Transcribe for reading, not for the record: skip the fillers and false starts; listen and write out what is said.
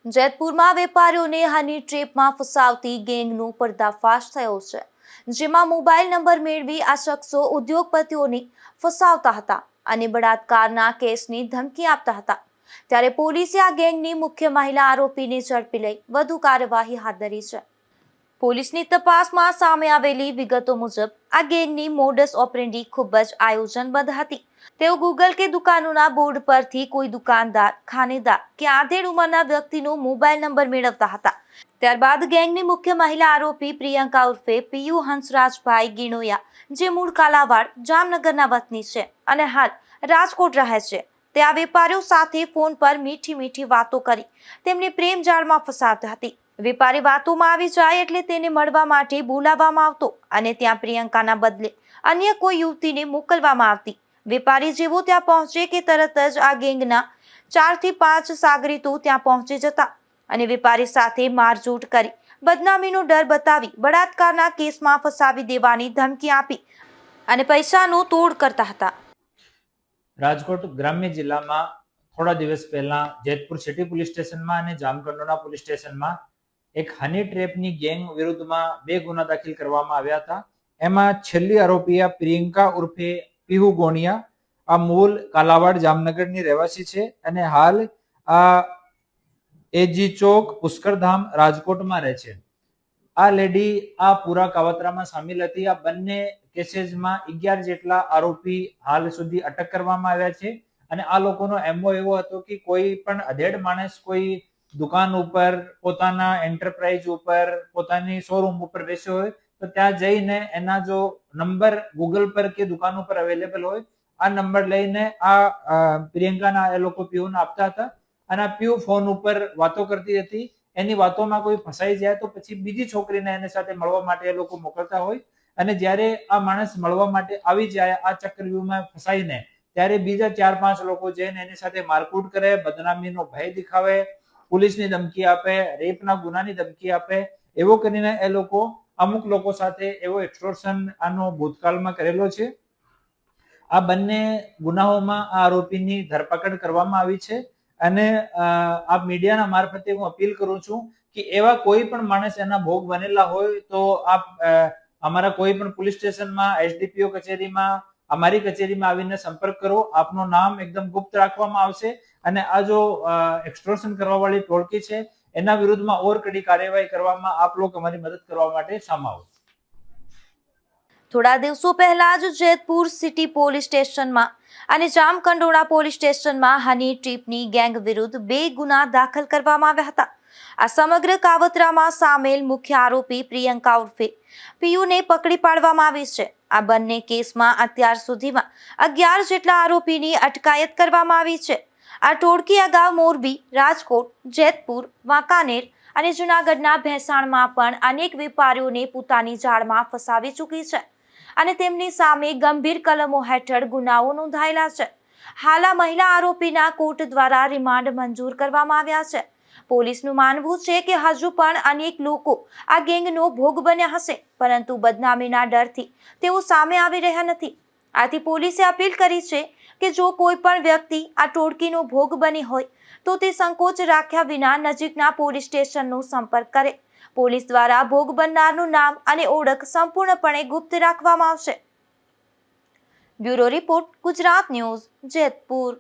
જેતપુરમાં વેપારીઓને હની ટ્રેપમાં ફસાવતી ગેંગનો પર્દાફાશ થયો છે, જેમાં મોબાઈલ નંબર મેળવી આ શખ્સો ઉદ્યોગપતિઓને ફસાવતા હતા અને બળાત્કારના કેસની ધમકી આપતા હતા। ત્યારે પોલીસે આ ગેંગની મુખ્ય મહિલા આરોપીને ઝડપી લઈ વધુ કાર્યવાહી હાથ ધરી છે। પોલીસની તપાસમાં સામે આવેલી વિગતો મુજબ આ ગેંગની મોડસ ઓપરેન્ડી ખૂબ જ આયોજનબદ્ધ હતી। તેઓ ગૂગલ કે દુકાનોના બોર્ડ પરથી કોઈ દુકાનદાર, ખાનેદાર કે આધેડ ઉંમરના વ્યક્તિનો મોબાઈલ નંબર મેળવતા હતા। ત્યારબાદ ગેંગની મુખ્ય મહિલા આરોપી પ્રિયંકા ઉર્ફે પીયુ હંસરાજભાઈ ગીણોયા, જે મૂળ કાલાવાડ જામનગરના વતની છે અને હાલ રાજકોટ રહે છે, તે આ વેપારીઓ સાથે ફોન પર મીઠી વાતો કરી તેમને પ્રેમ જાળમાં ફસાવતી હતી। વેપારી વાતોમાં આવી જાય એટલે તેને મળવા માટે બોલાવવામાં આવતો અને ત્યાં પ્રિયંકાના બદલે અન્ય કોઈ યુવતીને મોકલવામાં આવતી। વેપારી જેવો ત્યાં પહોંચે કે તરત જ આ ગેંગના 4 થી 5 સાગરીતો ત્યાં પહોંચી જતા અને વેપારી સાથે મારઝૂટ કરી બદનામીનો ડર બતાવી બળાત્કારના કેસમાં ફસાવી દેવાની ધમકી આપી અને પૈસાનો તોડ કરતા હતા। રાજકોટ ગ્રામ્ય જિલ્લામાં થોડા દિવસ પહેલા જેતપુર સિટી પોલીસ સ્ટેશનમાં અને જામકંડોરણા પોલીસ સ્ટેશનમાં એક હની ટ્રેપની ગેંગ વિરુદ્ધમાં 2 ગુના દાખલ કરવામાં આવ્યા હતા। એમાં છેલ્લી આરોપી પ્રિયંકા ઉર્ફે પીહુ ગોણિયા, આ મૂળ કાલાવાડ જામનગરની રહેવાસી છે અને હાલ આ એજી ચોક પુષ્કરધામ રાજકોટમાં રહે છે। આ લેડી આ પૂરા કાવતરામાં સામેલ હતી। આ બંને કેસીસમાં 11 જેટલા આરોપી હાલ સુધી અટક કરવામાં આવ્યા છે અને આ લોકોનો એમઓ એવો હતો કે કોઈ પણ અધેડ માણસ કોઈ દુકાન ઉપર, પોતાના એન્ટરપ્રાઇઝ ઉપર, પોતાની શોરૂમ ઉપર બેસ્યો હોય તો ત્યાં જઈને એના જો નંબર ગૂગલ પર કે દુકાન ઉપર અવેલેબલ હોય, આ નંબર લઈને આ પ્રિયંકાના એ લોકો પીયુને આપતા હતા અને આ પીયુ ફોન ઉપર વાતો કરતી હતી। એની વાતોમાં કોઈ ફસાઈ જાય તો પછી બીજી છોકરીને એની સાથે મળવા માટે એ લોકો મોકલતા હોય અને જ્યારે આ માણસ મળવા માટે આવી જાય આ ચક્રવ્યૂહમાં ફસાઈને, ત્યારે બીજા 4-5 લોકો જઈને એની સાથે મારકૂટ કરે, બદનામીનો ભય દેખાવે, પોલીસની ધમકી આપે, રેપના ગુનાની ધમકી આપે। એવો કરીને એ લોકો અમુક લોકો સાથે એવો એક્સટોર્શન આનો ભૂતકાળમાં કરેલો છે। આ બંને ગુનાઓમાં આ આરોપીની ધરપકડ કરવામાં આવી છે અને આ મીડિયાના મારફતે હું અપીલ કરું છું કે એવા કોઈ પણ માણસ એના ભોગ બનેલા હોય તો આપ અમારા કોઈ પણ પોલીસ સ્ટેશનમાં, એસડીપીઓ કચેરીમાં, અમારી કચેરીમાં આવીને સંપર્ક કરો। આપનું નામ એકદમ ગુપ્ત રાખવામાં આવશે અને આ જો એક્સટોર્શન કરવાવાળી ટોળકી છે એના વિરુદ્ધમાં ઓર કડી કાર્યવાહી કરવામાં આપ લોકો અમારી મદદ કરવા માટે સામે આવો। થોડા દિવસો પહેલા જ જેતપુર સિટી પોલીસ સ્ટેશનમાં અને જામકંડોરણા પોલીસ સ્ટેશનમાં હની ટ્રેપની ગેંગ વિરુદ્ધ 2 ગુના દાખલ કરવામાં આવ્યા હતા। આ સમગ્ર કાવતરામાં સામેલ મુખ્ય આરોપી પ્રિયંકા ઉર્ફે પીયુને પકડી પાડવામાં આવી છે। આ બંને કેસમાં અત્યાર સુધીમાં 11 જેટલા આરોપીની અટકાયત કરવામાં આવી છે। આ ટોળકી અગાઉ મોરબી, રાજકોટ, જેતપુર, વાંકાનેર અને જૂનાગઢના ભેંસાણમાં પણ અનેક વેપારીઓને પોતાની જાળમાં ફસાવી ચૂકી છે અને તેમની સામે ગંભીર કલમો હેઠળ ગુનાઓ નોંધાયેલા છે। હાલ આ મહિલા આરોપીના કોર્ટ દ્વારા રિમાન્ડ મંજૂર કરવામાં આવ્યા છે। પોલીસનું માનવું છે કે હજુ પણ અનેક લોકો આ ગેંગનો ભોગ બન્યા હશે, પરંતુ બદનામીના ડરથી તેઓ સામે આવી રહ્યા નથી। આથી પોલીસે અપીલ કરી છે કે જો કોઈ પણ વ્યક્તિ આ ટોળકીનો ભોગ બની હોય તો તે સંકોચ રાખ્યા વિના નજીકના પોલીસ સ્ટેશનનો સંપર્ક કરે। પોલીસ દ્વારા ભોગ બનનારનું નામ અને ઓળખ સંપૂર્ણપણે ગુપ્ત રાખવામાં આવશે। Bureau report, Gujarat news, Jetpur.